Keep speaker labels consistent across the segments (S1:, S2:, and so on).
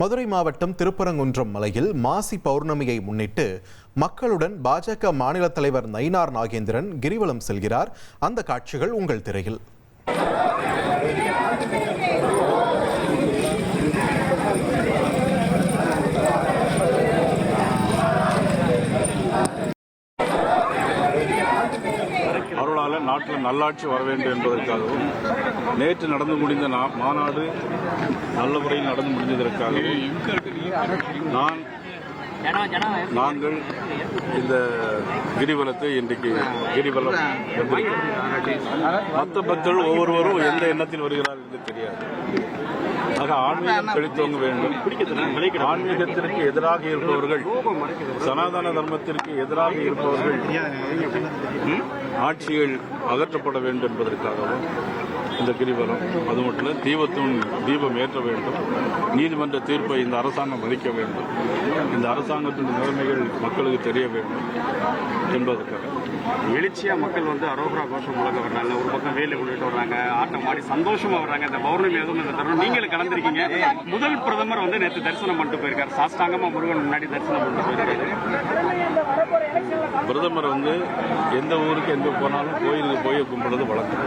S1: மதுரை மாவட்டம் திருப்பரங்குன்றம் மலையில் மாசி பௌர்ணமியை முன்னிட்டு மக்களுடன் பாஜக மாநில தலைவர் நயினார் நாகேந்திரன் கிரிவலம் செல்கிறார். அந்த காட்சிகள் உங்கள் திரையில்.
S2: அவர்களால் நாட்டில் நல்லாட்சி வர வேண்டும் என்பதற்காகவும் நேற்று நடந்து முடிந்த மாநாடு நல்ல முறையில் நடந்து முடிந்ததற்காகவும் நாங்கள் இந்த கிரிவலத்தை இன்றைக்கு கிரிவலம் மற்ற பக்தர்கள் ஒவ்வொருவரும் எந்த எண்ணத்தில் வருகிறார்கள் என்று தெரியாது. ஆக ஆன்மீகம் செலுத்தவங்க வேண்டும். ஆன்மீகத்திற்கு எதிராக இருப்பவர்கள், சனாதன தர்மத்திற்கு எதிராக இருப்பவர்கள் ஆட்சிகள் அகற்றப்பட வேண்டும் என்பதற்காகவும் இந்த கிரிவலம். அது மட்டும் இல்லை, தீபம் ஏற்ற வேண்டும். நீதிமன்ற தீர்ப்பை இந்த அரசாங்கம் மதிக்க வேண்டும். இந்த அரசாங்கத்தின் நிலைமைகள் மக்களுக்கு தெரிய வேண்டும் என்பதற்காக
S3: எழுச்சியா மக்கள் அரோகரா கோஷம் முழங்க வர்றாங்க. ஒரு பக்கம் வேலை கொண்டுட்டு வர்றாங்க, ஆட்டம் ஆடி சந்தோஷமா வர்றாங்க. இந்த பௌர்ணமி எதுவும் இந்த தருணம் நீங்களும் கலந்துருக்கீங்க. முதல் பிரதமர் நேற்று தரிசனம் பண்ணிட்டு போயிருக்காரு. சாஷ்டாங்கமா முருகன் முன்னாடி தரிசனம் பண்ணிட்டு போயிருக்காரு.
S2: பிரதமர் எந்த ஊருக்கு எங்க போனாலும் கோயிலுக்கு போய் கும்பிடுறது வழக்கம்.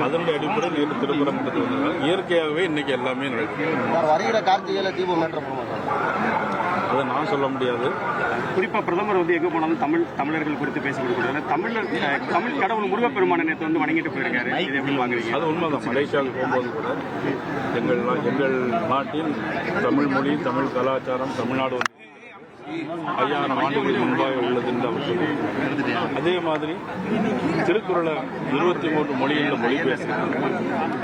S2: அதனுடைய அடிப்படையில் நேற்று திருப்பரங்குன்றத்துக்கு வந்தாங்க. இயற்கையாகவே இன்னைக்கு எல்லாமே நடக்கும்.
S4: வருகிற கார்த்திகையில தீபம் ஏற்றப்படும்.
S2: அதை நான் சொல்ல முடியாது.
S3: குறிப்பா பிரதமர் எங்க போனாலும் தமிழர்கள் குறித்து பேசிக்கிட்டு தமிழ் கடவுள் முருகப்பெருமான நேற்று வணங்கிட்டு போயிருக்காரு. இது எப்படி வாங்குறீங்க?
S2: அது உண்மைதான். மலேசியாவுக்கு போகும்போது கூட எங்கள் நாட்டில் தமிழ் மொழி, தமிழ் கலாச்சாரம், தமிழ்நாடு 5000 ஆண்டுகளுக்கு முன்பாக உள்ளது என்று அவர் சொல்லுவார். அதே மாதிரி திருக்குறளை 23 மொழிகளில் மொழிபெயர்க்கிறார்.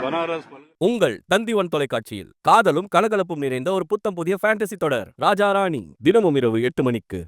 S2: பனாரஸ்
S5: உங்கள் தந்திவன் தொலைக்காட்சியில் காதலும் கலகலப்பும் நிறைந்த ஒரு புத்தம் புதிய ஃபேண்டசி தொடர் ராஜா ராணி தினமும் இரவு 8 மணிக்கு.